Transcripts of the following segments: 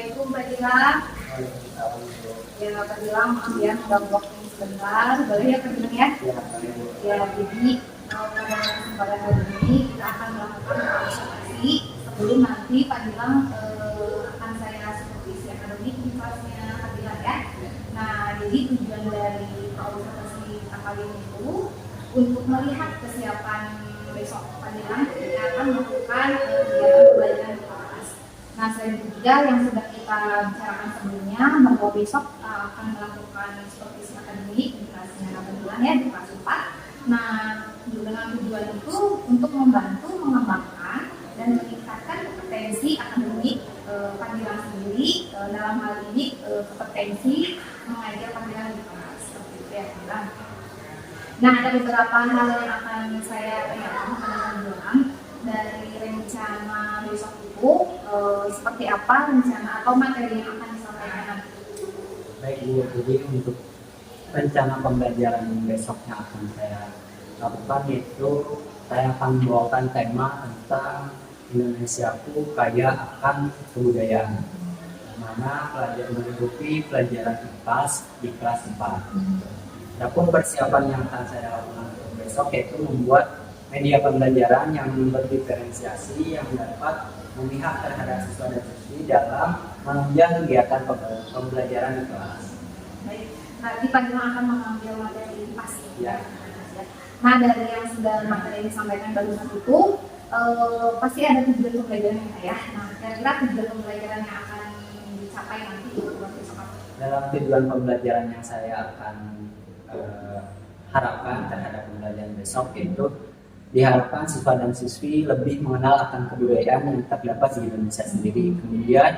Assalamualaikum Pak Gilang. Ya Pak Gilang, maaf ya mengganggu waktu sebentar. Boleh ya Pak Gilang ya? Ya, jadi pada kesempatan hari ini kita akan melakukan konsultasi sebelum nanti Pak Gilang akan saya supervisi akademik di kelasnya Pak Gilang ya. Nah, jadi tujuan dari konsultasi kali ini itu untuk melihat kesiapan besok Pak Gilang kita akan melakukan kegiatan pembelajaran di kelas. Nah, selain itu juga yang sudah kita bicarakan sebelumnya bahwa besok akan melakukan supervisi akademik di kelasnya Pak Gilang ya, di kelas 4. Nah, dengan tujuan itu untuk membantu mengembangkan dan meningkatkan kompetensi akademik Pak Gilang sendiri, dalam hal ini kompetensi mengajar Pak Gilang di kelas seperti itu ya Pak Gilang. Nah, ada beberapa hal yang akan saya tanyakan kepada Pak Gilang dari rencana besok itu, seperti apa rencana atau materi yang akan disampaikan nanti. Baik Bu, jadi untuk rencana pembelajaran besoknya akan saya lakukan yaitu saya akan membawakan tema tentang Indonesiaku kaya akan kebudayaan, mana pelajaran mengikuti pelajaran IPAS di kelas 4. Adapun persiapan yang akan saya lakukan untuk besok yaitu membuat media pembelajaran yang berdiferensiasi yang dapat memihak terhadap siswa dan siswi dalam menunjang kegiatan pembelajaran di kelas. Baik, nanti Pak Gilang akan mengambil materi IPAS ya. Nah, dari yang sudah materi yang disampaikan barusan itu pasti ada tujuan pembelajaran ya. Nah, kira-kira tujuan pembelajaran yang akan dicapai nanti buat besok apa? Dalam tujuan pembelajaran yang saya akan harapkan terhadap pembelajaran besok yaitu diharapkan siswa dan siswi lebih mengenal akan kebudayaan yang terdapat di Indonesia sendiri. Kemudian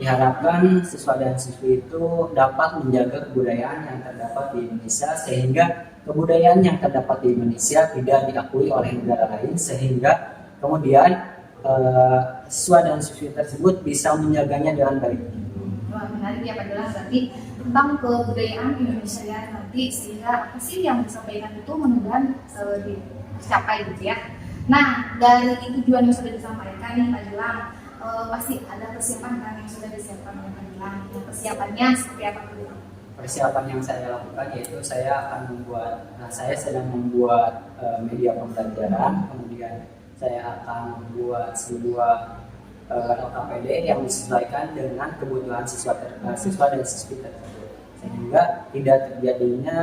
diharapkan siswa dan siswi itu dapat menjaga kebudayaan yang terdapat di Indonesia sehingga kebudayaan yang terdapat di Indonesia tidak diakui oleh negara lain, sehingga kemudian siswa dan siswi tersebut bisa menjaganya dengan baik. Wah, menarik ya Pak Gilang, berarti tentang kebudayaan Indonesia ya nanti, sehingga apa sih yang disampaikan itu mudah-mudahan dicapai gitu ya. Nah, dari tujuan yang sudah disampaikan nih Pak Gilang, pasti ada persiapan kan yang sudah disiapkan oleh Pak Gilang. Persiapannya seperti apa dulu? Persiapan yang saya lakukan yaitu saya sedang membuat media pembelajaran, kemudian saya akan membuat sebuah LKPD yang disesuaikan dengan kebutuhan siswa dan siswi tersebut, sehingga tidak terjadinya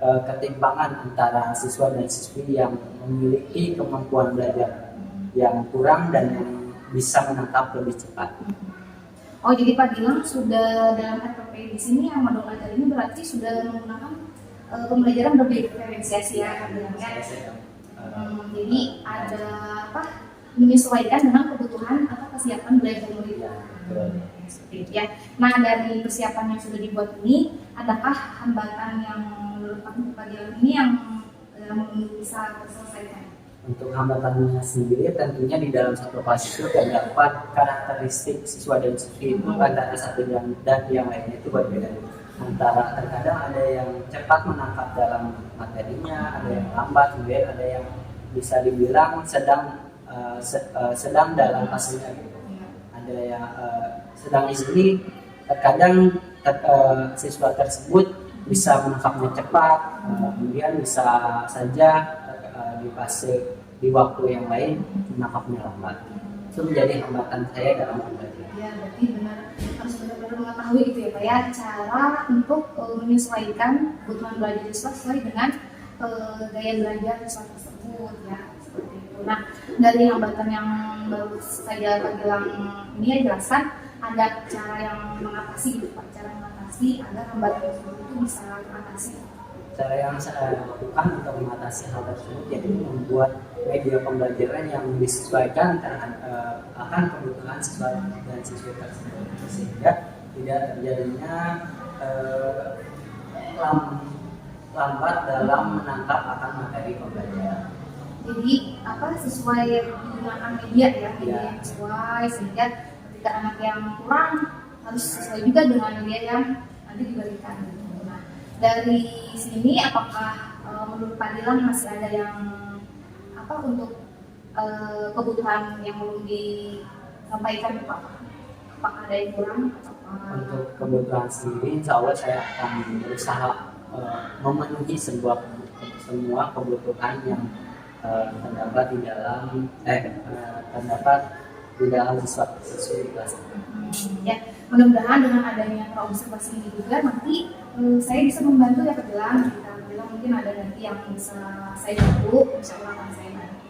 ketimpangan antara siswa dan siswi yang memiliki kemampuan belajar yang kurang dan yang bisa menangkap lebih cepat. Oh, jadi Pak Gilang sudah dalam LKPD di sini yang modul belajar ini berarti sudah menggunakan pembelajaran berdiferensiasi ya Pak Gilang ya. Jadi ada apa? Menyesuaikan dengan kebutuhan atau kesiapan belajar murid. Seperti itu ya. Nah, dari persiapan yang sudah dibuat ini, adakah hambatan yang menurut Pak Gilang ini yang bisa terselesaikan? Untuk hambatannya sendiri tentunya di dalam satu kelas itu terdapat karakteristik siswa dan siswi itu antara satu dan yang lainnya itu berbeda. Antara terkadang ada yang cepat menangkap dalam materinya, ada yang lambat, kemudian ada yang bisa dibilang sedang dalam fasenya gitu. Ada yang sedang di sini terkadang siswa tersebut bisa menangkapnya cepat, kemudian bisa saja di waktu yang lain menangkapnya lambat. Itu menjadi hambatan saya dalam belajar. Ya, berarti harus benar-benar mengetahui gitu ya Pak ya, cara untuk menyesuaikan kebutuhan belajar siswa sesuai dengan gaya belajar siswa tersebut ya, seperti itu. Nah, dari hambatan yang baru saya Pak Gilang ini jelaskan, ada cara yang mengatasi gitu Pak, cara mengatasi agar hambatan tersebut itu bisa teratasi. Cara yang saya lakukan untuk mengatasi hal tersebut yaitu membuat media pembelajaran yang disesuaikan akan kebutuhan siswa dan siswi tersebut, sehingga tidak terjadinya lambat dalam menangkap akan materi pembelajaran. Jadi sesuai menggunakan media ya, yang sesuai, sehingga ketika anak yang kurang harus sesuai juga dengan media yang nanti diberikan. Nah, dari sini apakah menurut Pak Gilang masih ada yang untuk kebutuhan yang belum disampaikan Pak? apakah ada yang kurang atau apa? Untuk kebutuhan sendiri, insya Allah saya akan berusaha memenuhi semua kebutuhan yang terdapat di dalam siswa di kelas. Ya, mudah-mudahan dengan adanya praobservasi ini juga nanti saya bisa membantu ya Kak Gilang mungkin ada nanti yang bisa saya bantu, insya Allah akan saya bantu.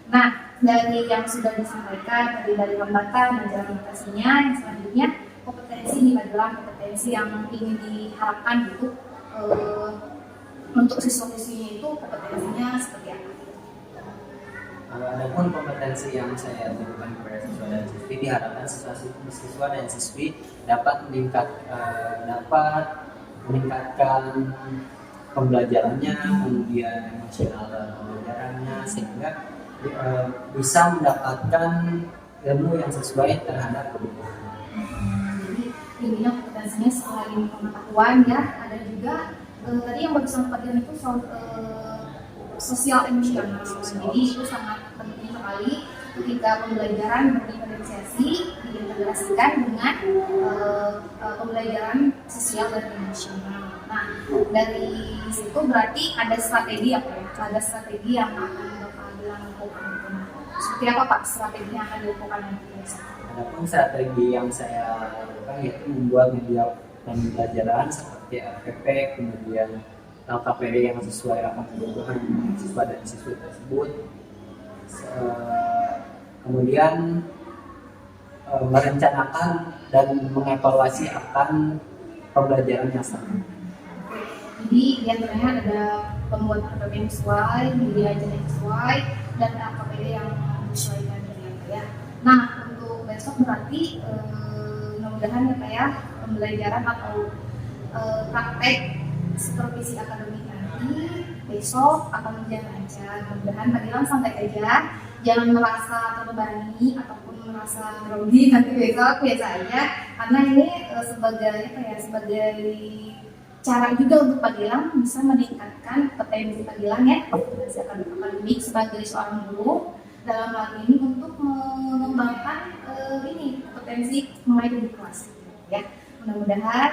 Nah, dari yang sudah disampaikan tadi dari hambatan dan jalan atasinya, yang selanjutnya kompetensi nih Kak Gilang, kompetensi yang ingin diharapkan gitu untuk siswa-siswinya itu kompetensinya seperti apa? Adapun kompetensi yang saya berikan kepada siswa dan siswi, diharapkan siswa dan siswi dapat meningkatkan pembelajarannya, kemudian emosional dalam pembelajarannya, sehingga bisa mendapatkan ilmu yang sesuai terhadap kebutuhan. Jadi intinya kompetensinya selain pengetahuan ya, ada juga tadi yang baru disampaikan itu soal sosial emosional. Jadi itu sangat penting sekali ketika pembelajaran berdiferensiasi diintegrasikan dengan pembelajaran sosial dan emosional. Nah, dari situ berarti ada strategi apa ya? Ada strategi yang akan Bapak lakukan. Seperti apa Pak strategi yang akan dilakukan nanti? Adapun strategi yang saya lakukan yaitu membuat media pembelajaran seperti RPP, kemudian LKPD yang sesuai akan kebutuhan siswa dan siswi tersebut. Kemudian merencanakan dan mengevaluasi akan pembelajaran yang sama. Jadi diantaranya ada pembuatan RPP yang sesuai, media ajar yang sesuai, dan LKPD yang disesuaikan dengan ya. Nah, untuk besok berarti mudah-mudahan ya Pak ya, pembelajaran atau praktek supervisi akademik nanti besok akan berjalan lancar. Mudah-mudahan Pak Gilang santai aja, jangan merasa terbebani ataupun merasa grogi nanti besok biasa aja, karena ini sebagai cara juga untuk Pak Gilang bisa meningkatkan potensi Pak Gilang ya, potensi akademik sebagai seorang guru dalam hal ini untuk mengembangkan potensi mengenai di kelas ya. Mudah-mudahan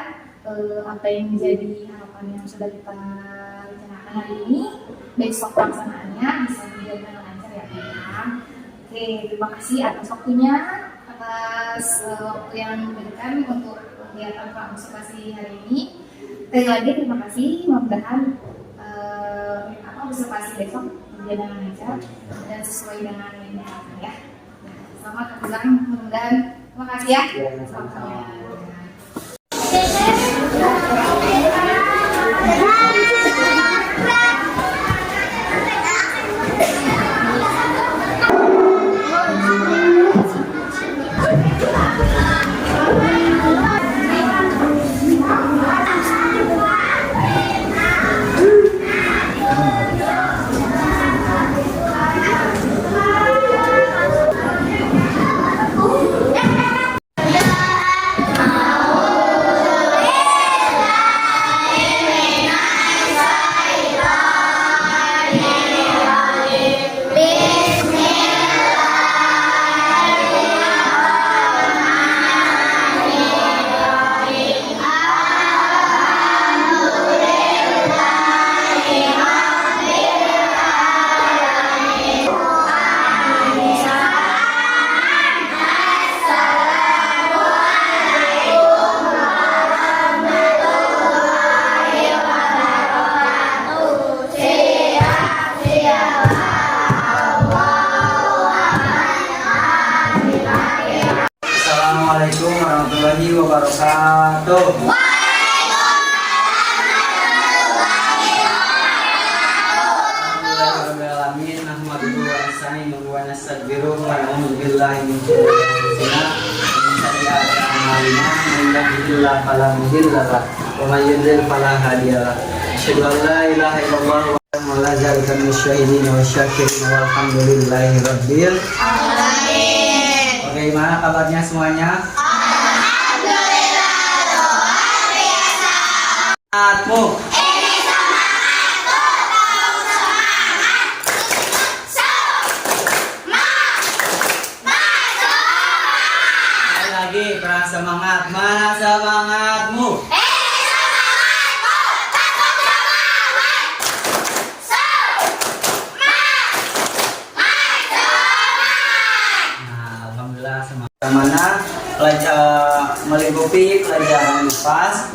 apa yang menjadi harapan yang sudah kita rencanakan hari ini besok pelaksanaannya bisa berjalan lancar ya Pak. Oke, terima kasih atas waktunya, atas waktu yang diberikan untuk kegiatan praobservasi hari ini. Sekali lagi terima kasih, mudah-mudahan observasi besok berjalan lancar dan sesuai dengan yang diharapkan ya. Selamat pulang, mudah-mudahan. Terima kasih ya. Selamat. Assalamualaikum warahmatullahi wabarakatuh. Alhamdulillahirrahmanirrahim. Nahmaduhu wa nasta'inuhu wa nastaghfiruh wa na'udzu billahi min shururi anfusina wa min sayyiati a'malina. Man yahdihillahu fala mudilla lahu wa man yudlil fala hadiya lahu. Asyhadu an la ilaha illallah wa la zalika min syahidin wa syakirin walhamdulillahi rabbil alamin. Bagaimana kabarnya semuanya? Alhamdulillah, luar biasa. Semangatmu. Ini semangatku, tahu semangat. Semangat. Sekali lagi, perasaan semangat. Mana semangatmu? Semangatmu, tetap semangat. Nah, alhamdulillah semangat. Mana pelajar melingkupi pelajaran IPAS.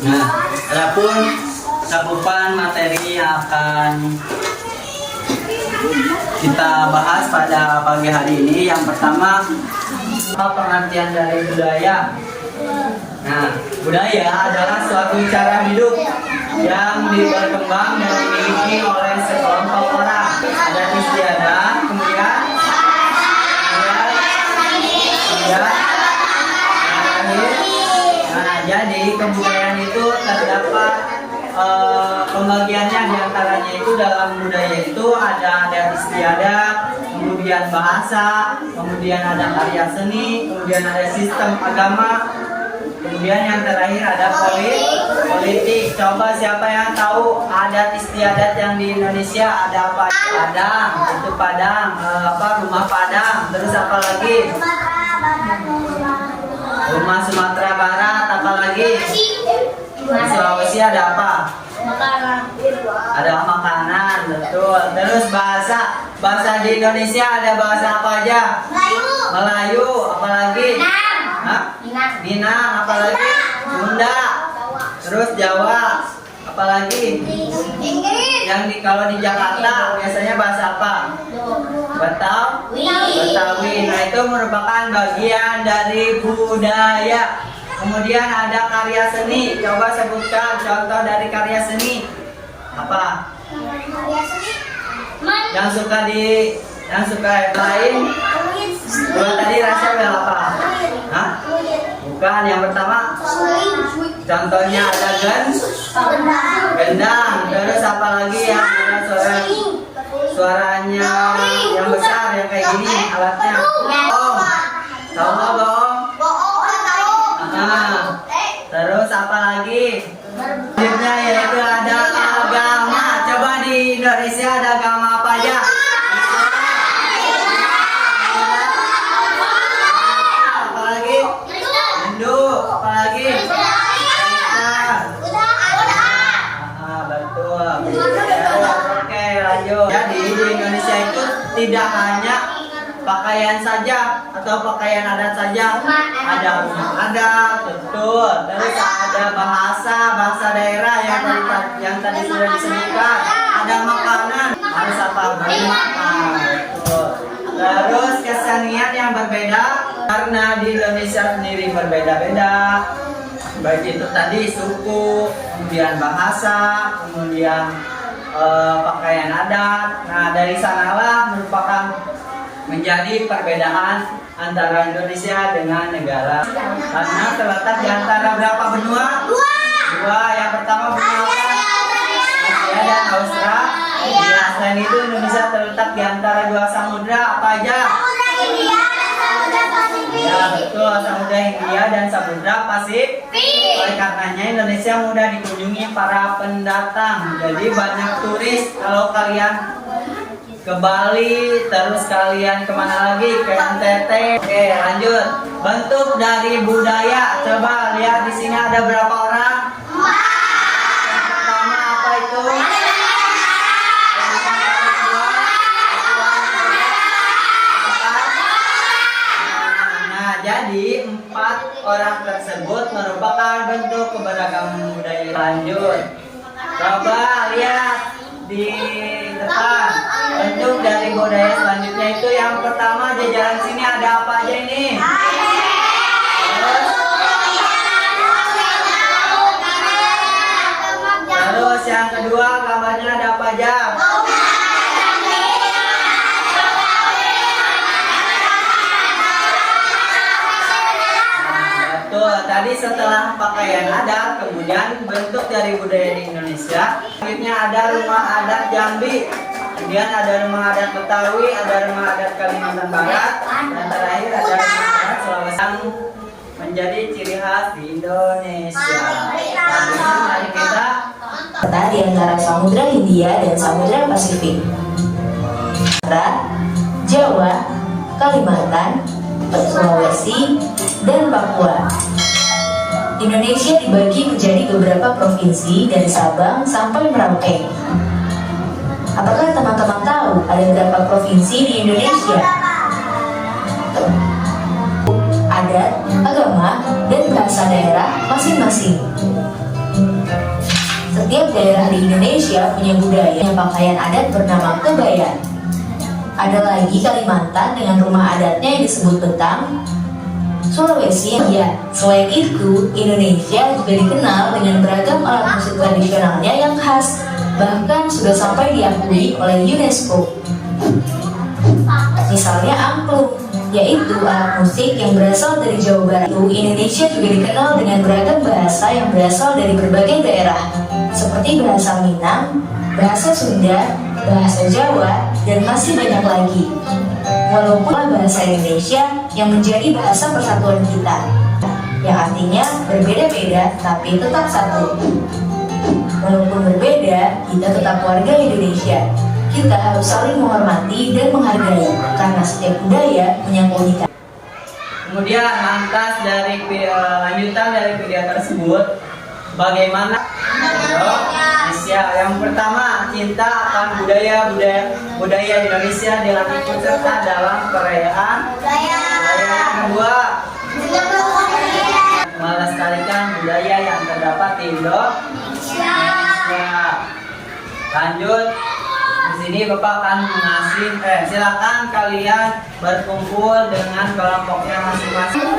Nah, adapun cakupan materi yang akan kita bahas pada pagi hari ini, yang pertama apa pengertian dari budaya. Nah, budaya adalah suatu cara hidup yang berkembang dan dimiliki oleh sekelompok orang. Adat istiadat, kemudian nah, jadi kebudayaan itu terdapat pembagiannya, diantaranya itu dalam budaya itu ada adat istiadat, kemudian bahasa, kemudian ada karya seni, kemudian ada sistem agama, kemudian yang terakhir ada politik. Coba siapa yang tahu adat istiadat yang di Indonesia ada apa? Padang, itu Padang, rumah Padang. Terus apa lagi? Rumah Sumatera Barat, apa lagi? Di Sulawesi ada apa? Ada makanan, betul. Terus bahasa di Indonesia ada bahasa apa aja? Melayu, apalagi? Minang, apalagi? Sunda. Terus Jawa, apalagi? Kalau di Jakarta biasanya bahasa apa? Betawi. Nah, itu merupakan bagian dari budaya. Kemudian ada karya seni. Coba sebutkan contoh dari karya seni. Apa? Yang suka lain? Kalau tadi rasa bel apa? Hah? Bukan, yang pertama. Contohnya ada gendang. Terus apa lagi yang ada suaranya yang besar yang kayak gini alatnya? Tahu nggak bohong? Terus apa lagi? Selanjutnya yaitu ada agama. Coba di Indonesia ada agama apa aja? Apalagi? Hindu. Apalagi? Kristen. Betul. Oke, lanjut. Jadi di Indonesia itu tidak hanya pakaian saja atau pakaian adat saja, ada adat, betul. Terus ada bahasa daerah yang tadi sudah disebutkan. Ada makanan, harus apa? Bermakan, betul. Terus kesenian yang berbeda karena di Indonesia sendiri berbeda-beda. Baik itu tadi suku, kemudian bahasa, kemudian pakaian adat. Nah, dari sanalah merupakan menjadi perbedaan antara Indonesia dengan negara, karena terletak di antara berapa benua? Dua. Yang pertama benua apa? Asia dan Australia. Selain itu Indonesia terletak di antara dua samudra. Apa aja? Ya, betul, Samudra Hindia dan Samudra Pasifik. Oleh karenanya Indonesia mudah dikunjungi para pendatang. Jadi banyak turis. Kalau kalian ke Bali, terus kalian kemana lagi? Ke NTT. Oke, lanjut. Bentuk dari budaya. Coba lihat di sini ada berapa orang? Yang pertama apa itu? Nah, jadi 4 orang tersebut merupakan bentuk keberagaman budaya. Lanjut. Coba lihat di depan. Bentuk dari budaya selanjutnya itu yang pertama jajaran sini ada apa aja ini? Terus yang kedua gambarnya ada apa aja? Betul, tadi setelah pakaian adat, kemudian bentuk dari budaya di Indonesia. Selanjutnya ada rumah adat Jambi. Kemudian ada rumah adat Betawi, ada rumah adat Kalimantan Barat, dan terakhir ada rumah adat Sulawesi yang menjadi ciri khas di Indonesia. Mari kita di antara Samudra Hindia dan Samudra Pasifik, Barat, Jawa, Kalimantan, Sulawesi, dan Papua. Indonesia dibagi menjadi beberapa provinsi dari Sabang sampai Merauke. Apakah teman-teman tahu ada berapa provinsi di Indonesia? Adat, agama, dan bahasa daerah masing-masing. Setiap daerah di Indonesia punya budaya pakaian adat bernama kebaya. Ada lagi Kalimantan dengan rumah adatnya yang disebut betang. Sulawesi, ya. Selain itu, Indonesia juga dikenal dengan beragam alat musik tradisionalnya yang khas, bahkan sudah sampai diakui oleh UNESCO. Misalnya angklung, yaitu alat musik yang berasal dari Jawa Barat. Indonesia juga dikenal dengan beragam bahasa yang berasal dari berbagai daerah, seperti bahasa Minang, bahasa Sunda, bahasa Jawa, dan masih banyak lagi. Walaupun bahasa Indonesia yang menjadi bahasa persatuan kita, yang artinya berbeda-beda tapi tetap satu. Walaupun berbeda, kita tetap warga Indonesia. Kita harus saling menghormati dan menghargai, karena setiap budaya punya keunikan. Kemudian lantas dari lanjutan dari video tersebut, bagaimana Indonesia? Yang pertama, cinta akan budaya Indonesia dengan ikut serta dalam perayaan. Yang kedua, melestarikan budaya yang terdapat di Indonesia. Lanjut, di sini Bapak akan silakan kalian berkumpul dengan kelompoknya masing-masing.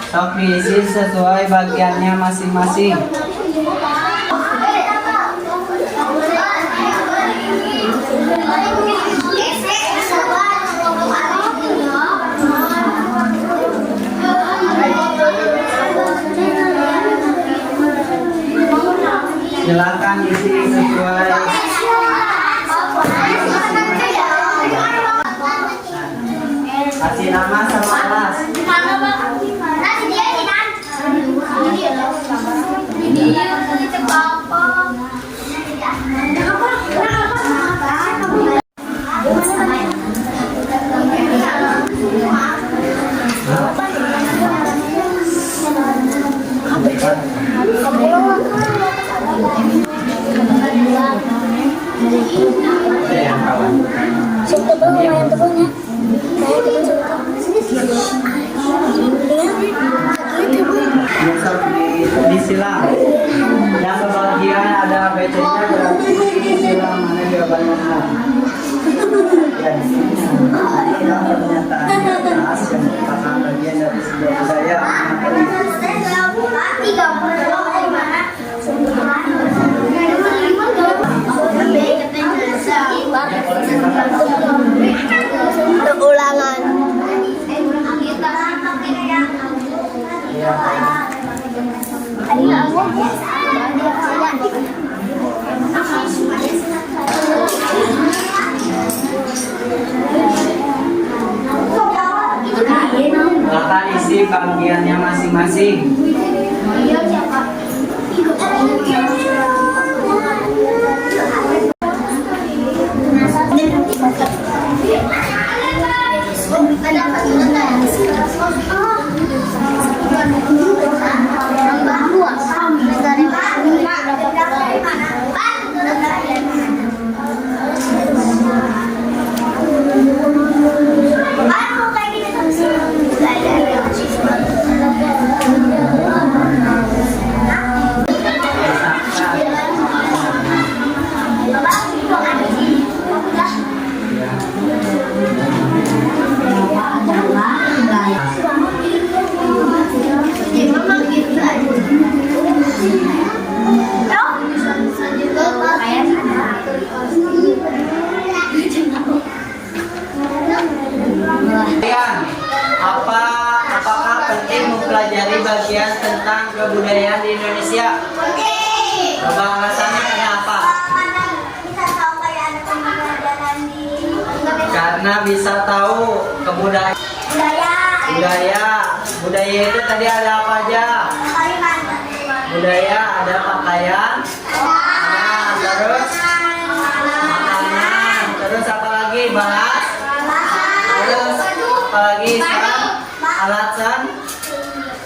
Sok diisi sesuai bagiannya masing-masing. Silakan isi sesuai. Kasih nama sama kelas. Disilang. Yang kebagian ada BC-nya berarti disilang mana jawabannya. Ya, di sini ada pernyataan di atas yang merupakan bagian dari sebuah budaya. Ulangan. Silakan isi bagiannya masing-masing. Apakah penting mempelajari bagian tentang kebudayaan di Indonesia? Coba alasannya kenapa? Karena bisa tahu kebudayaan. Budaya. Budaya itu tadi ada apa aja? Budaya ada pakaian. Nah, terus makanan. Terus apa lagi? Bahas. Terus apa lagi? Sekarang alat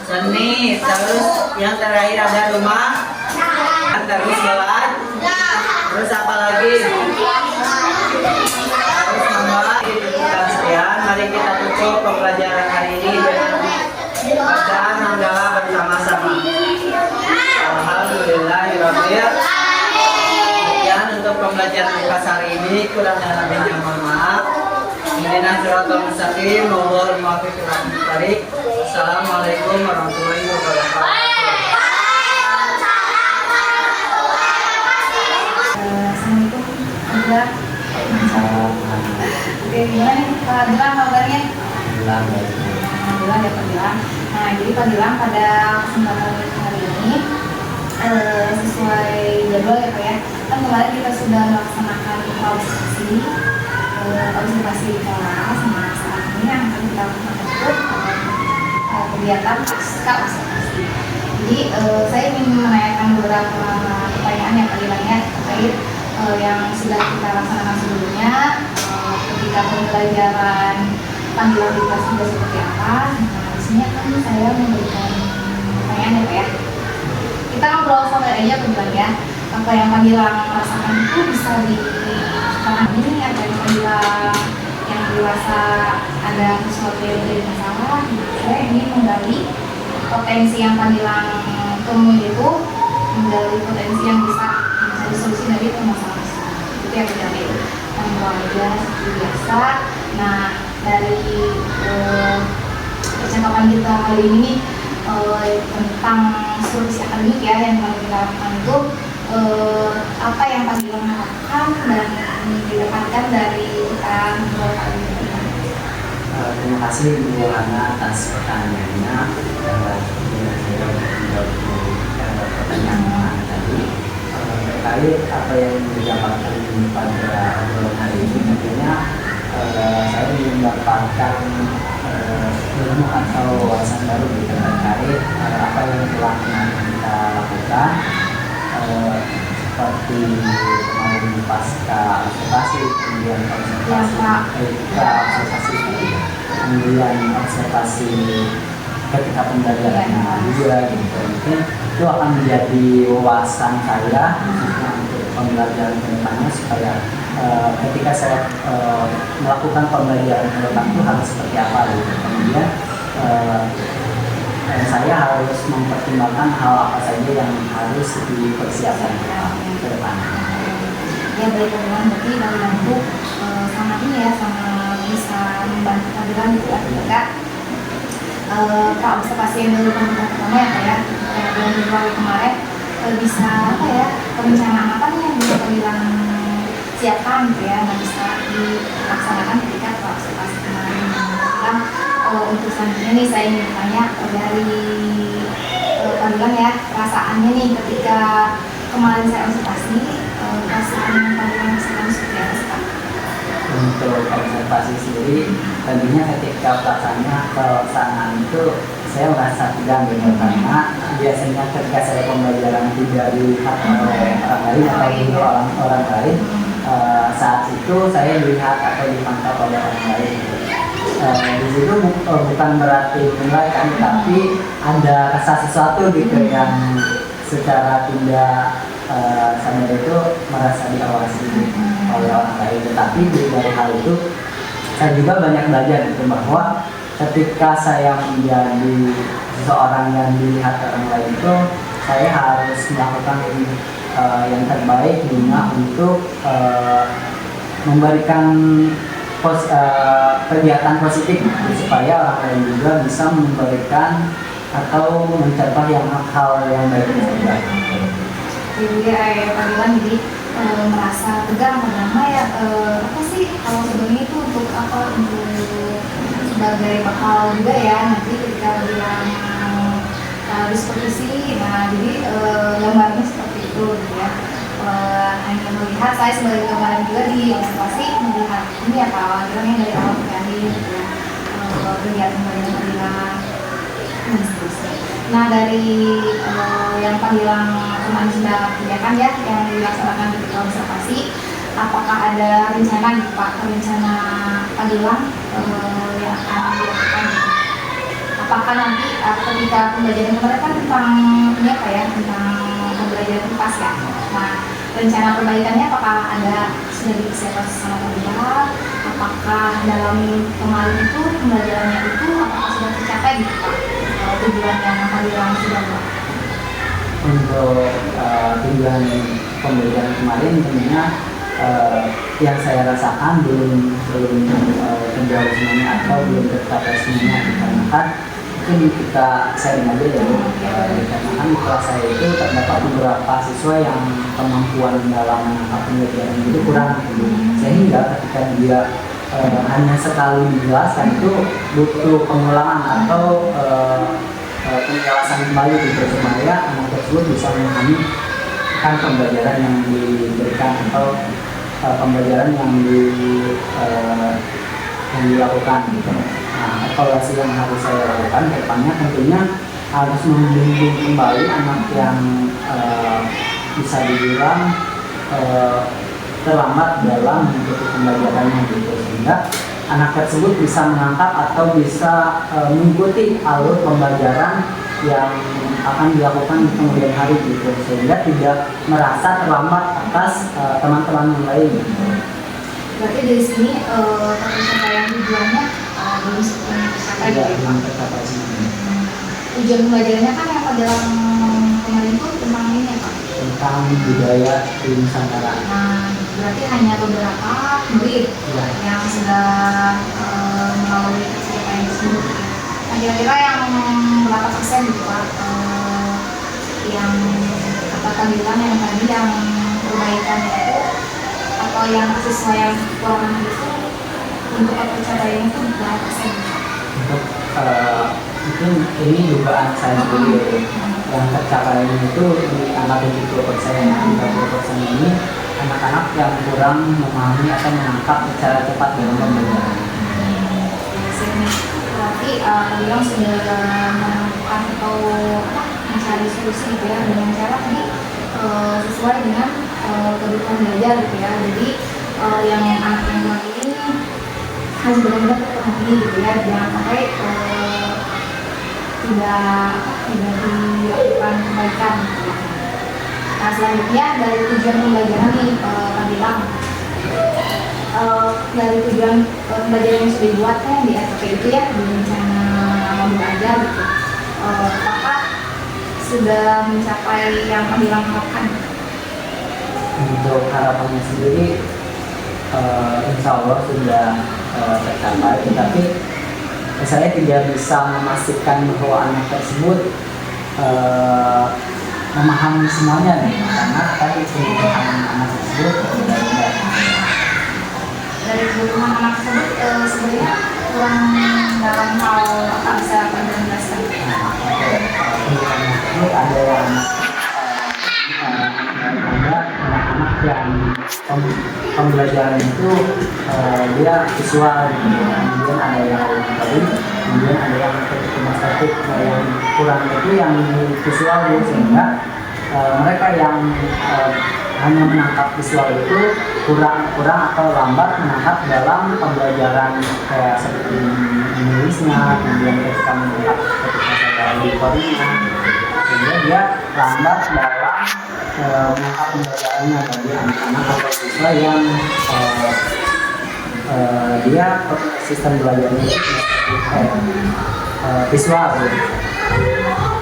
seni. Terus yang terakhir ada rumah. Terus sholat. Terus apa lagi? Terus membawa sekalian. Mari kita tutup pembelajaran hari ini dengan bacaan hamdalah bersama-sama. Alhamdulillahirobbil. Sekian untuk pembelajaran kelas hari ini. Kurang dan lebihnya mohon maaf. Ihdinas siratal mustaqim. Wallahul muwaffiq ila aqwamit thoriq. Assalamualaikum warahmatullahi wabarakatuh. Assalamualaikum. Oke, gimana nih Pak Gilang kabarnya? Alhamdulillah ya Pak Gilang. Nah, jadi Pak Gilang pada kesempatan hari ini sesuai jadwal ya Pak ya. Kan kemarin kita sudah melaksanakan observasi di kelas. Nah, saat ini yang akan kita lakukan itu kegiatan pasca observasi. Jadi saya ingin menanyakan beberapa pertanyaan yang Pak Gilang ya terkait yang sudah kita laksanakan sebelumnya ketika pembelajaran panggilan di kelas sudah seperti apa. Nah, di sini kan saya memberikan pertanyaan ya Pak ya. Kita ngobrol sampai aja Pak ya. Apa yang Pak Gilang rasakan itu bisa sekarang ini ada yang Pak Gilang yang dirasa ada sesuatu yang menjadi masalah. Saya ingin menggali potensi yang Pak Gilang temui itu, menggali potensi yang bisa menjadi solusi dari permasalahan itu yang kita itu ngobrol aja seperti biasa. Nah, dari percakapan kita kali ini tentang solusi akademik ya yang kita lakukan itu apa yang Pak Gilang lakukan dan didapatkan dari kita ngobrol kali ini. Terima kasih Bu Ana atas pertanyaannya. Pertanyaan tadi terkait apa yang didapatkan pada obrolan hari ini, tentunya saya mendapatkan ilmu atau wawasan baru terkait apa yang telah kita lakukan, seperti kemarin pasca observasi, kemudian kemudian observasi ketika pembelajarannya juga gitu. Mungkin itu akan menjadi wawasan saya khususnya untuk pembelajaran kedepannya, supaya ketika saya melakukan pembelajaran ke depan itu harus seperti apa gitu. Kemudian saya harus mempertimbangkan hal apa saja yang harus dipersiapkan ke depan. Ya baik teman-teman, berarti dalam bentuk sama ini ya, sama bisa membantu kalian gitu ya ketika observasi yang dulu pertama ya Pak ya, yang Februari kemarin bisa apa ya, perencanaan apa nih yang bisa kalian siapkan gitu ya, yang bisa dilaksanakan ketika observasi kemarin. Untuk selanjutnya nih saya ingin bertanya dari kalian ya, perasaannya nih ketika kemarin saya observasi, perasaan yang kalian rasakan seperti apa sih Pak? Untuk observasi sendiri, tentunya ketika pelaksanaan itu saya merasa tegang gitu, karena biasanya ketika saya pembelajaran tidak dilihat oleh orang lain atau juga orang lain, saat itu saya dilihat atau dipantau oleh orang lain. Di situ bukan berarti menilai kan, tapi ada rasa sesuatu gitu yang secara tidak sadar itu merasa diawasi oleh orang lain. Tetapi dari hal itu saya juga banyak belajar gitu, bahwa ketika saya menjadi seseorang yang dilihat orang lain itu, saya harus melakukan yang terbaik guna untuk memberikan kegiatan positif supaya orang lain juga bisa memberikan atau mencapai hal yang baik juga. Jadi Pak Gilang jadi merasa tegang karena ya apa sih kalau sebenarnya itu untuk apa, untuk sebagai bekal juga ya nanti ketika bilang diskusi. Nah jadi gambarnya seperti itu gitu ya. Hanya melihat saya sebagai kemarin juga di observasi melihat ini ya Pak Gilang yang dari awal ke akhir gitu ya, kegiatan dan seterusnya. Nah dari yang panggilan kemarin sudah kerjakan ya, yang dilaksanakan ketika observasi, apakah ada rencana gitu Pak, rencana panggilan yang akan dilakukan? Apakah nanti ketika pembelajaran kemarin kan tentang ini apa ya, tentang pembelajaran pas ya. Nah rencana perbaikannya apakah ada sudah dipersiapkan sama pembimbing? Apakah dalam kemarin itu pembelajarannya itu apakah sudah tercapai gitu Pak? Tujuan yang panggilan sudah buat? Untuk tujuan pembelajaran kemarin tentunya yang saya rasakan belum terjawab semuanya atau belum tercapai semuanya, dikarenakan mungkin kita sharing aja ya, dikarenakan di kelas saya itu terdapat beberapa siswa yang kemampuan dalam menangkap pembelajaran itu kurang, sehingga ketika dia hanya sekali dijelaskan itu butuh pengulangan atau penjelasan kembali gitu, supaya anak tersebut bisa memahami kan pembelajaran yang diberikan atau pembelajaran yang dilakukan gitu. Nah, evaluasi yang harus saya lakukan ke depannya tentunya harus membimbing kembali anak yang bisa dibilang terlambat dalam mengikuti pembelajarannya gitu, sehingga anak tersebut bisa menangkap atau bisa mengikuti alur pembelajaran yang akan dilakukan di kemudian hari gitu, sehingga tidak merasa terlambat atas teman-teman yang lain gitu. Berarti dari sini pencapaian tujuannya belum tercapai gitu ya Pak? Tercapai semuanya. Tujuan pembelajarannya kan yang dalam kemarin itu tentang ini ya Pak? Tentang budaya di Nusantara. Nah, berarti hanya beberapa murid yang sudah melalui pencapaian tersebut. Nah, kira-kira yang berapa persen gitu Pak yang katakan bilang yang tadi yang perbaikan itu atau yang siswa yang kekurangan itu untuk pencapaian itu berapa persen? Untuk mungkin ini dugaan saya sendiri, yang tercapai itu di angka 70%. 30% ini anak-anak yang kurang memahami atau menangkap secara cepat dalam pembelajaran. Berarti beliau sudah menemukan atau mencari solusi gitu ya, dengan cara tadi sesuai dengan kebutuhan belajar gitu ya. Jadi yang anak yang kurang ini harus benar-benar terpenuhi gitu ya, jangan sampai tidak dilakukan perbaikan gitu ya. Nah selanjutnya dari tujuan pembelajaran nih Pak bilang dari tujuan pembelajaran yang sudah dibuatnya di SOP itu ya, di rencana modul ajar gitu, apakah sudah mencapai yang panggilan harapkan? Untuk harapannya sendiri insya Allah sudah tercapai, tetapi saya tidak bisa memastikan bahwa anak tersebut memahami semuanya nih, karena tadi kebutuhan anak tersebut berbeda-beda. Dari kebutuhan anak tersebut sebenarnya kurang dalam hal apa bisa menjelaskan? Kebutuhan tersebut ada yang ada anak-anak yang pembelajaran itu dia visual gitu, kemudian ada yang auditory, kemudian ada yang kinestetik, yang kurang itu yang visual gitu, sehingga mereka yang hanya menangkap visual itu kurang atau lambat menangkap dalam pembelajaran kayak seperti menulisnya, kemudian ketika menangkap ketika auditornya, sehingga dia lambat dalam menangkap pembelajarannya bagi anak-anak atau siswa yang dia sistem belajarnya visual gitu.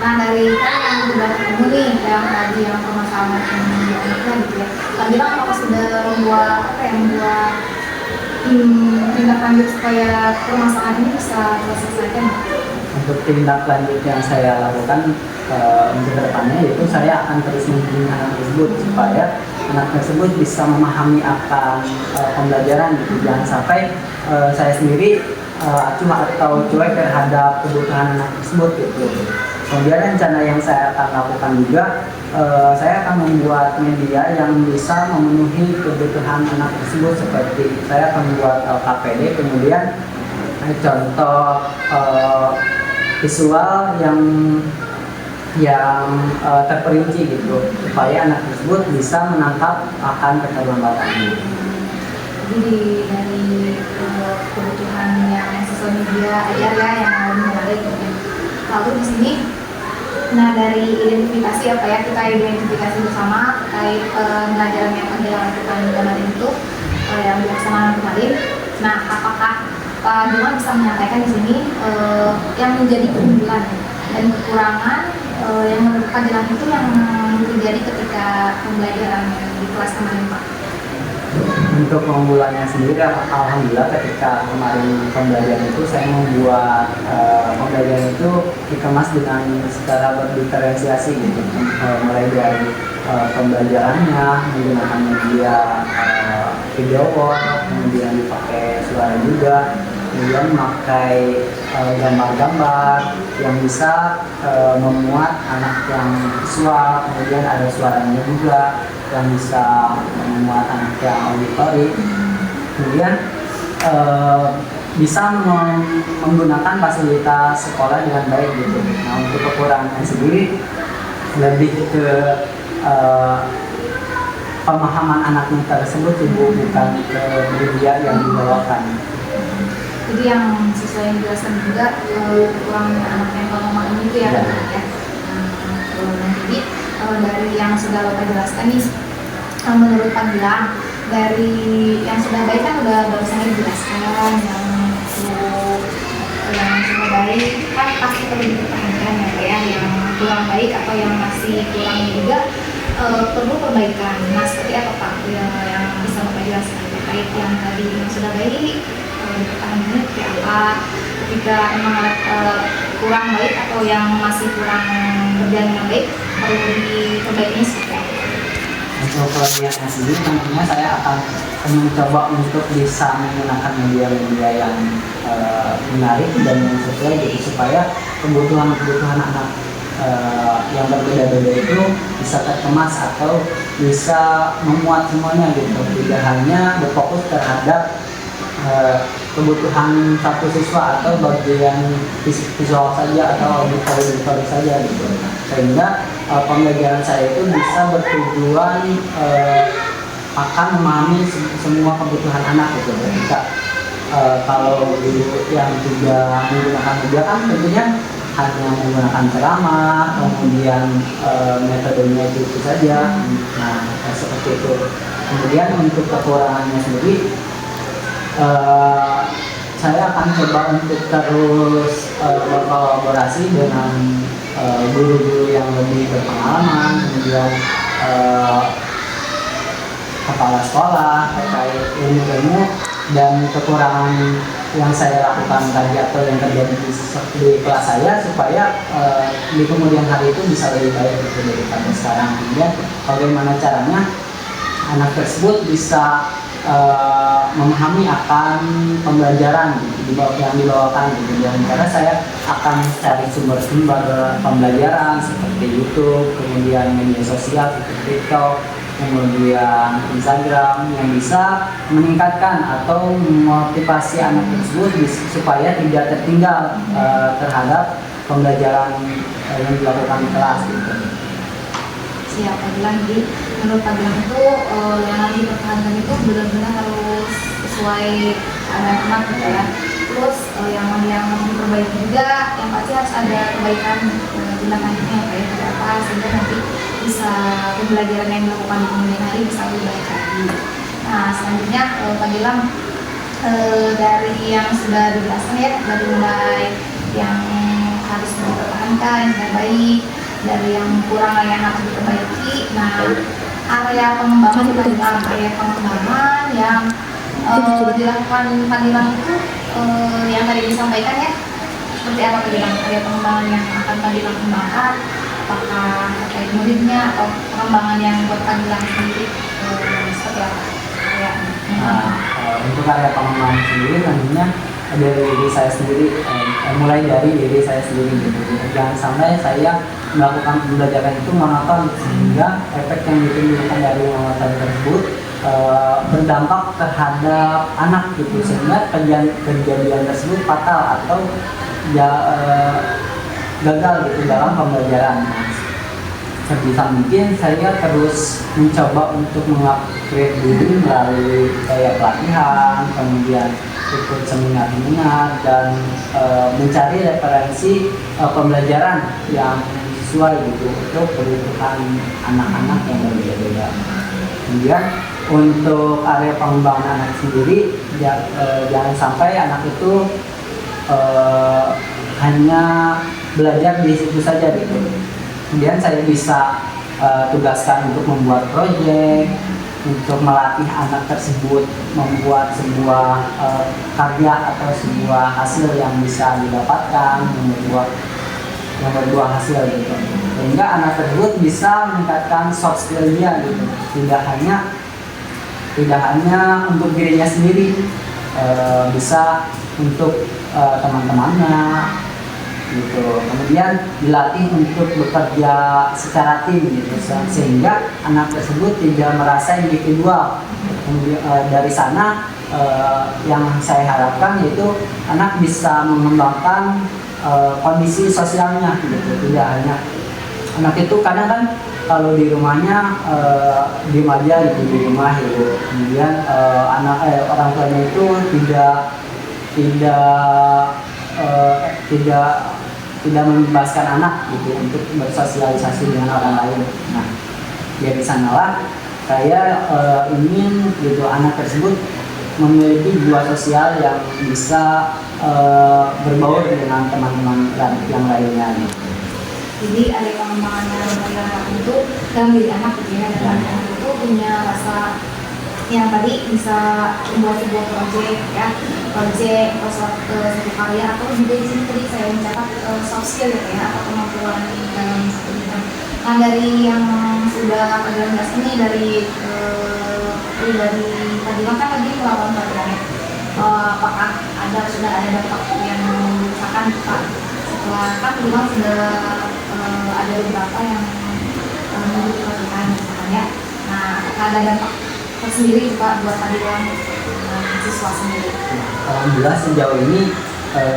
Nah dari kan yang sudah ketemu nih yang tadi yang permasalahan yang dianggapnya gitu ya, tadi kan apakah sudah membuat tindak lanjut supaya permasalahan ini bisa terselesaikan? Untuk tindak lanjut yang saya lakukan untuk kedepannya, yaitu saya akan terus membimbing anak tersebut supaya anak tersebut bisa memahami akan pembelajaran gitu. Jangan sampai saya sendiri cuma atau cuek terhadap kebutuhan anak tersebut gitu. Kemudian rencana yang saya akan lakukan juga, saya akan membuat media yang bisa memenuhi kebutuhan anak tersebut, seperti saya akan membuat KPD, kemudian contoh visual yang terperinci gitu supaya anak tersebut bisa menangkap akan keterlambatan gitu. Jadi dari kebutuhan yang sosial media ajar ya yang lebih menarik gitu. Lalu di sini, nah dari identifikasi apa ya, kita identifikasi bersama terkait pembelajaran yang kami lakukan kemarin itu yang dilaksanakan kemarin. Nah, apakah Pak Dilan bisa menyampaikan di sini yang menjadi keunggulan dan kekurangan yang menurut Pak Dilan itu yang terjadi ketika pembelajaran di kelas kemarin, Pak? Untuk keunggulannya sendiri, alhamdulillah ketika kemarin pembelajaran itu saya membuat pembelajaran itu dikemas dengan secara berdiferensiasi gitu, mulai dari pembelajarannya menggunakan media video call, kemudian dipakai suara juga, kemudian memakai gambar-gambar yang bisa memuat anak yang visual, kemudian ada suaranya juga yang bisa memuat anak yang auditory, kemudian bisa menggunakan fasilitas sekolah dengan baik gitu. Nah, untuk kekurangannya sendiri lebih ke pemahaman anaknya tersebut ibu, bukan ke media yang dibawakan. Jadi yang sesuai yang dijelaskan juga kekurangan anak yang memahami itu ya. Nah, jadi dari yang sudah Bapak jelaskan nih, menurut Pak Gilang, dari yang sudah baik kan udah barusan dijelaskan, yang sudah baik kan pasti perlu dipertahankan ya, yang kurang baik atau yang masih kurang juga perlu perbaikan. Nah, seperti apa Pak yang bisa Bapak jelaskan terkait yang tadi yang sudah baik dipertahankannya seperti apa, ketika emang kurang baik atau yang masih kurang berjalan dengan baik perlu diperbaikinya seperti apa? Untuk proyeknya sendiri tentunya saya akan mencoba untuk bisa menggunakan media-media yang menarik dan yang sesuai gitu, supaya kebutuhan anak yang berbeda-beda itu bisa terkemas atau bisa memuat semuanya gitu, tidak hanya berfokus terhadap kebutuhan satu siswa atau bagian visual saja atau auditory saja gitu, sehingga pembelajaran saya itu bisa bertujuan akan memahami semua kebutuhan anak gitu. Ketika kalau guru yang tidak menggunakan media kan tentunya hanya menggunakan ceramah, kemudian metodenya itu saja. Nah, seperti itu. Kemudian untuk kekurangannya sendiri, saya akan coba untuk terus berkolaborasi dengan guru-guru yang lebih berpengalaman, kemudian kepala sekolah terkait ilmu-ilmu dan kekurangan yang saya lakukan tadi atau yang terjadi di kelas saya, supaya di kemudian hari itu bisa lebih baik daripada sekarang. Kemudian bagaimana caranya anak tersebut bisa memahami akan pembelajaran yang dibawakan gitu. Dan karena saya akan cari sumber-sumber pembelajaran seperti YouTube, kemudian media sosial seperti TikTok, kemudian Instagram, yang bisa meningkatkan atau memotivasi anak tersebut supaya tidak tertinggal terhadap pembelajaran yang dilakukan di kelas gitu. Siapa bilang, jadi menurut Pak Gilang itu yang harus dipertahankan itu benar-benar harus sesuai keadaan anak gitu ya. Terus yang diperbaiki juga, yang pasti harus ada kebaikan tindak lanjutnya kayak apa, sehingga nanti bisa pembelajaran yang dilakukan di kemudian hari bisa lebih baik lagi. Nah, selanjutnya Pak Gilang dari yang sudah dijelaskan ya, dari mulai yang harus dipertahankan yang sudah baik, dari yang kurang yang harus diperbaiki. Nah, area pengembangan yang dilakukan Pak Gilang itu yang tadi disampaikan ya, seperti apa Pak Gilang? Area pengembangan yang akan Pak Gilang kembangkan, apakah terkait muridnya atau pengembangan yang buat Pak Gilang sendiri seperti apa? Ya. Untuk area pengembangan sendiri tentunya dari diri saya sendiri, mulai dari diri saya sendiri gitu. Jangan sampai saya melakukan pembelajaran itu monoton, sehingga efek yang ditimbulkan dari monoton tersebut berdampak terhadap anak gitu, sehingga kejadian tersebut fatal atau ya gagal gitu dalam pembelajaran. Sebisa mungkin saya terus mencoba untuk mengupgrade diri melalui kayak pelatihan, kemudian ikut seminar-seminar dan mencari referensi pembelajaran yang sesuai gitu untuk kebutuhan anak-anak yang berbeda-beda. Kemudian untuk area pengembangan anak sendiri, jangan sampai anak itu hanya belajar di situ saja gitu. Kemudian saya bisa tugaskan untuk membuat proyek, untuk melatih anak tersebut membuat sebuah karya atau sebuah hasil yang bisa didapatkan, yang berbuah hasil gitu. Sehingga anak tersebut bisa meningkatkan soft skill-nya gitu. Tidak hanya untuk dirinya sendiri, bisa untuk teman-temannya gitu. Kemudian dilatih untuk bekerja secara tim gitu, sehingga anak tersebut tidak merasa individual. Kemudian dari sana yang saya harapkan yaitu anak bisa mengembangkan kondisi sosialnya gitu. Tidak hanya anak itu kadang kan kalau di rumahnya diem aja gitu di rumah gitu. Kemudian orang tuanya itu tidak membebaskan anak gitu untuk bersosialisasi dengan orang lain. Nah, dari sanalah saya ingin gitu anak tersebut memiliki jiwa sosial yang bisa berbaur dengan teman-teman yang lainnya. Gitu. Jadi ada pengembangan dalam itu dalam diri anak gitu ya, dan anak itu punya rasa yang tadi bisa membuat sebuah proyek atau satu karya, atau juga di sini tadi saya mencatat soft skill ya, atau kemampuan dalam satu bidang. Nah, dari yang sudah kejelas ini dari tadi kan tadi melakukan program apakah sudah ada dampak yang misalkan Pak setelah kan bilang sudah ada beberapa yang dilakukan misalkan ya. Nah, apakah ada dampak tersendiri Pak buat Padiwan siswa sendiri? Alhamdulillah sejauh ini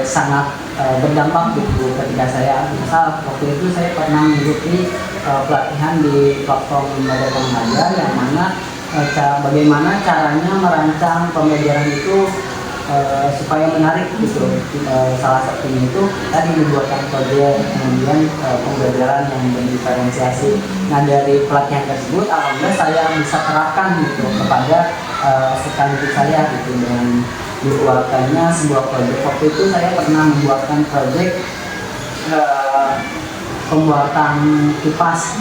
sangat berdampak gitu ketika saya misal waktu itu saya pernah mengikuti pelatihan di platform Lembaga Pengajar yang mana bagaimana caranya merancang pembelajaran itu supaya menarik gitu. Salah satunya itu tadi dibuatkan proyek, kemudian pembelajaran yang berdiferensiasi. Nah, dari pelatihan tersebut alhamdulillah saya bisa terapkan gitu kepada sekaligus saya gitu dengan dibuatkannya sebuah proyek. Waktu itu saya pernah membuatkan proyek pembuatan kipas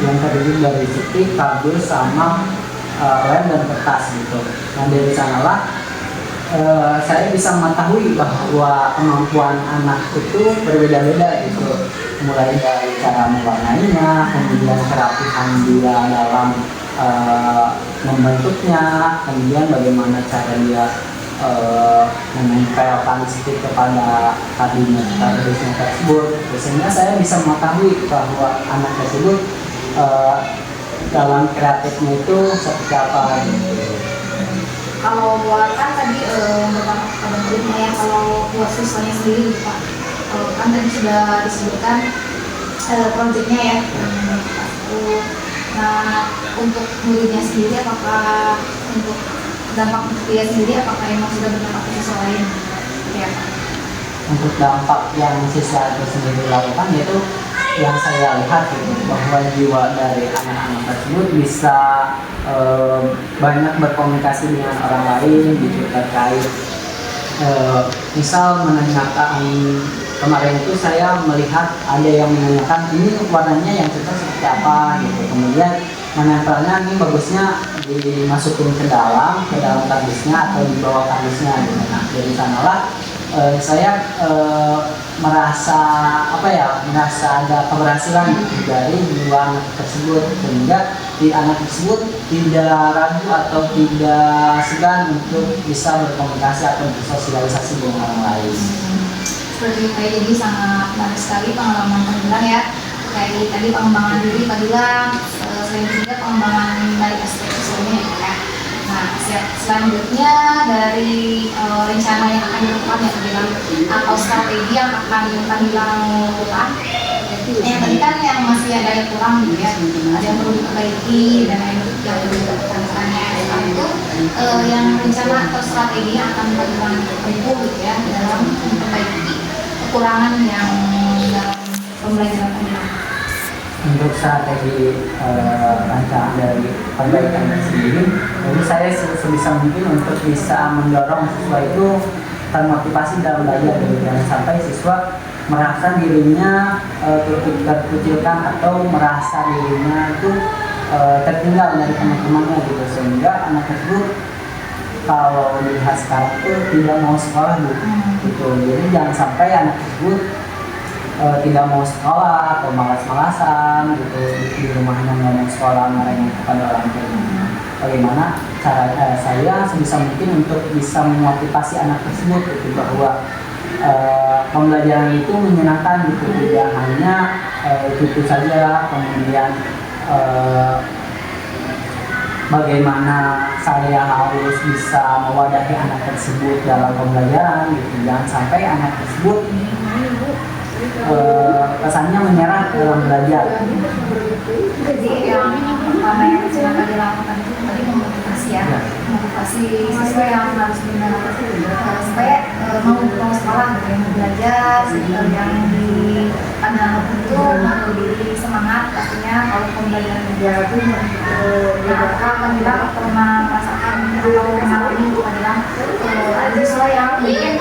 yang terdiri dari stick, kardus, sama lem dan kertas gitu. Nah, dari sanalah saya bisa mengetahui bahwa kemampuan anak itu berbeda-beda gitu, mulai dari cara mewarnainya, kemudian kerapihan dia dalam membentuknya, kemudian bagaimana cara dia menempelkan stick kepada kardusnya tersebut, sehingga saya bisa mengetahui bahwa anak tersebut dalam kreatifnya itu seperti apa gitu. Kalau buat kan tadi beberapa pada muridnya ya, kalau buat siswanya sendiri Pak, kan tadi sudah disebutkan proyeknya ya. Nah, untuk muridnya sendiri apakah untuk dampak untuk dia sendiri apakah emang sudah berdampak ke siswa lain? Ya, Pak. Untuk dampak yang siswa itu sendiri lakukan yaitu yang saya lihat gitu, bahwa jiwa dari anak-anak tersebut bisa banyak berkomunikasi dengan orang lain gitu terkait misal menanyakan, kemarin itu saya melihat ada yang menanyakan ini warnanya yang cocok seperti apa gitu, kemudian menempelnya ini bagusnya dimasukin ke dalam kardusnya atau di bawah kardusnya gitu. Nah, dari sanalah saya merasa ada keberhasilan dari jiwa anak tersebut, sehingga di anak tersebut tidak ragu atau tidak segan untuk bisa berkomunikasi atau bersosialisasi dengan orang lain. Seperti kayak jadi sangat menarik sekali pengalaman Padilan ya, kayak tadi pengembangan diri Padilan, selain juga pengembangan dari aspek sosialnya ya. Nah, selanjutnya dari rencana yang akan dilakukan ya bilang atau strategi yang akan bilang lakukan. Yang tadi kan yang masih ada yang kurang gitu ya, ada yang perlu diperbaiki dan yang perlu dilakukan. Itu yang rencana atau strategi yang akan bilang tempuh gitu ya dalam memperbaiki kekurangan yang dalam pembelajaran pendidikan. Untuk strategi rancangan dari perbaikan sendiri, jadi saya sebisa mungkin untuk bisa mendorong siswa itu termotivasi dalam belajar, gitu. Jangan sampai siswa merasa dirinya terkucilkan atau merasa dirinya itu tertinggal dari teman-temannya gitu, sehingga anak tersebut kalau dilihat sekarang itu tidak mau sekolah gitu. Jadi jangan sampai anak tersebut tidak mau sekolah atau malas-malasan gitu, di rumahnya nggak mau sekolah, marahnya kepada orang tuanya. Bagaimana cara saya sebisa mungkin untuk bisa memotivasi anak tersebut gitu, bahwa pembelajaran itu menyenangkan gitu, tidak hanya itu saja. Kemudian bagaimana saya harus bisa mewadahi anak tersebut dalam pembelajaran gitu. Jangan sampai anak tersebut kesannya menyerah dalam belajar. Jadi yang pertama yang coba dilakukan itu tadi memotivasi ya, memotivasi siswa yang harus benar supaya mau sekolah, mau belajar, yang di pandang itu lebih semangat pastinya kalau pembelajaran belajar itu. Nah, akan bilang pernah merasakan atau mengalami bilang ada siswa yang mungkin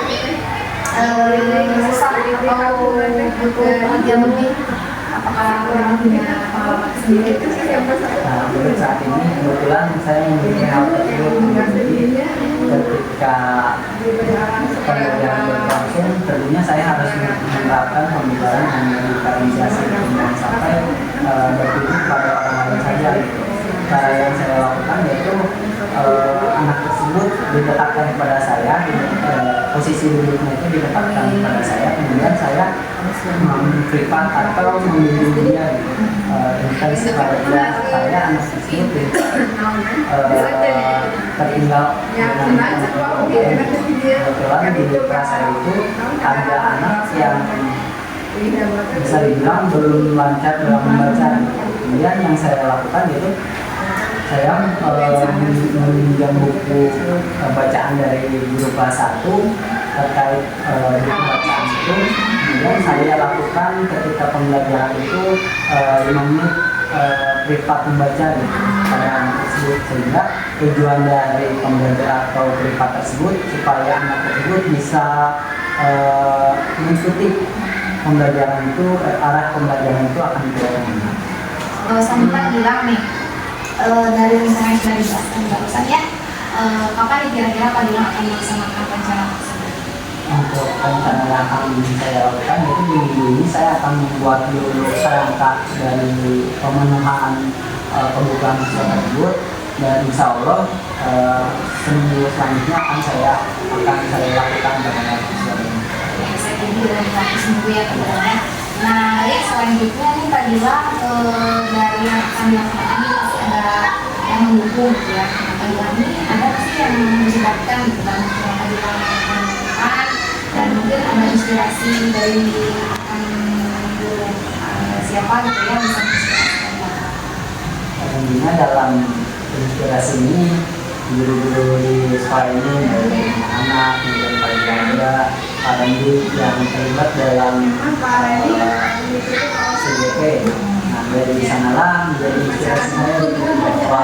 susah atau butuh perhatian lebih, apakah kurang punya pengalaman sendiri? Nah, untuk saat ini kebetulan saya memiliki hal tersebut. Jadi ketika pembelajaran berlangsung, tentunya saya harus menerapkan pembelajaran yang diferensiasi, jangan sampai bertujuan pada orang lain saja. Cara yang saya lakukan yaitu anak tersebut diletakkan kepada saya, posisi duduknya itu diletakkan kepada saya, kemudian saya privat atau membimbing dia intens kepada dia supaya anak tersebut tertinggal dengan kebetulan di kelas saya itu ada anak yang bisa dibilang belum lancar dalam membaca. Kemudian yang saya lakukan itu saya meminjam buku bacaan dari guru kelas 1 terkait buku bacaan itu. Kemudian saya lakukan ketika pembelajaran itu 5 menit privat membaca pada anak tersebut, sehingga tujuan dari pembelajaran atau privat tersebut supaya anak tersebut bisa mengikuti pembelajaran itu, arah pembelajaran itu akan kemana. Sampai bilang nih dari rencana yang sudah dijelaskan barusan ya, kapan kira-kira Pak Gilang akan melaksanakan rencana tersebut? Untuk rencana yang akan saya lakukan yaitu di minggu ini saya akan membuat dulu kerangka dari pemenuhan kebutuhan siswa tersebut, dan insya Allah seminggu selanjutnya akan saya lakukan dengan siswa ini. Saya jadi dalam waktu seminggu ya kebetulan. Nah, ya selanjutnya nih Pak Gilang dari yang akan dilakukan ini pasti ada yang mendukung gitu ya. Pak Gilang ini ada sih yang menyebabkan gitu dalam Pak Gilang melakukan, dan mungkin ada inspirasi dari siapa gitu ya, bisa menginspirasikan Bapak. Tentunya dalam inspirasi ini guru-guru di sekolah ini, dari anak kemudian Pak Gilang, Pak Randy yang terlibat dalam CGP. Nah, dari sanalah menjadi inspirasi saya bahwa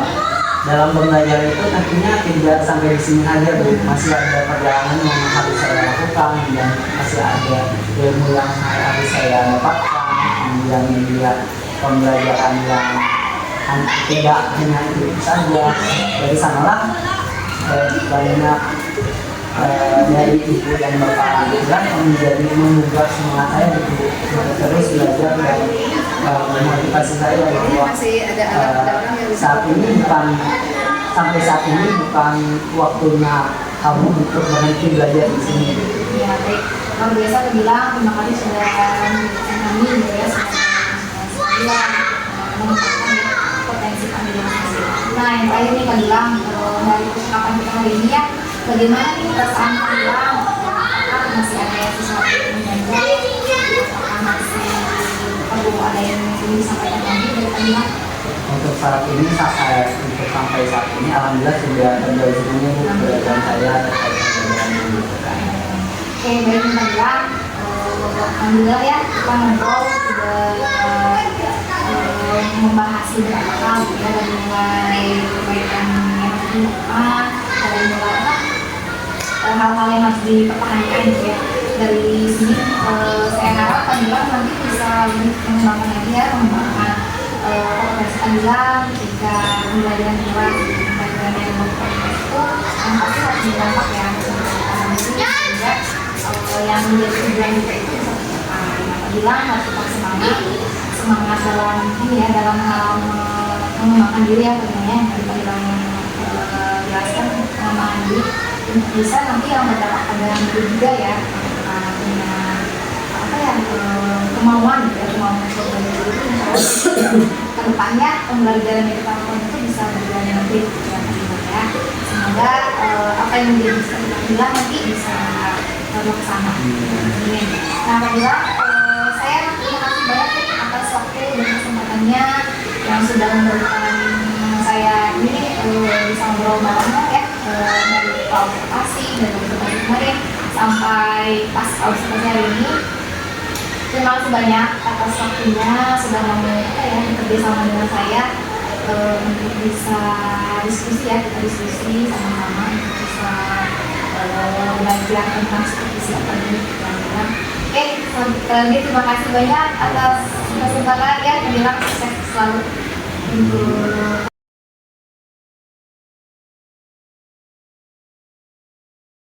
dalam pembelajaran itu tentunya tidak sampai di sini aja, masih ada perjalanan yang harus saya lakukan, dan masih ada ilmu yang harus saya dapatkan, kemudian melihat pembelajaran yang tidak hanya itu saja. Dari sanalah banyak dari ibu dan bapak bilang menjadi menggugah semangat saya untuk terus belajar dan memotivasi saya bahwa saat ini sampai saat ini bukan waktunya kamu untuk berhenti belajar di sini. Ya, baik. Luar biasa bilang terima kasih sudah menyaksikan kami gitu ya, sudah potensi pandemi sendiri. Nah, yang terakhir nih Kak Gilang, dari percakapan kita hari ini ya, bagaimana nih perasaan Kak Gilang? Apakah masih ada sesuatu yang menjanggal? Apakah masih perlu ada yang ingin disampaikan lagi dari Kak Gilang? Untuk saat ini sampai saat ini alhamdulillah sudah terjauh semuanya Bu keberadaan saya terkait dengan ini. Oke, baik Kak Gilang. Alhamdulillah ya, kita ngobrol sudah membahas beberapa hal ya, dari mulai perbaikan yang harus dilakukan, dari mulai hal-hal yang harus dipertahankan gitu ya. Dari sini saya harap Kak Gilang nanti bisa lebih mengembangkan lagi ya, mengembangkan progres Kak Gilang ketika pembelajaran kelas, pembelajaran yang berproses itu yang pasti harus berdampak ya untuk sehingga yang menjadi tujuan kita itu bisa tercapai. Kak Gilang harus tetap semangat dalam ini ya, dalam hal mengembangkan diri ya tentunya yang tadi Kak Gilang jelaskan, pengembangan diri untuk bisa nanti yang berdampak pada diri juga ya, punya apa ya, kemauan gitu ya, kemauan untuk belajar diri kedepannya pembelajaran yang kita lakukan itu bisa berjalan dengan baik gitu ya Kak Gilang ya. Semoga apa yang menjadi Kak Gilang nanti bisa terlaksana. Nah Kak Gilang, saya terima kasih banyak ya atas waktu dan kesempatannya yang sudah memberikan saya ini bisa ngobrol bareng ya, dari observasi dan observasi kemarin sampai pas observasi hari ini. Terima kasih banyak atas waktunya sudah mau bekerja sama dengan saya untuk bisa diskusi ya, kita diskusi sama-sama untuk bisa belajar tentang seperti siapa ini. Oke, terima kasih banyak atas kesempatan ya, Kak Gilang sukses selalu untuk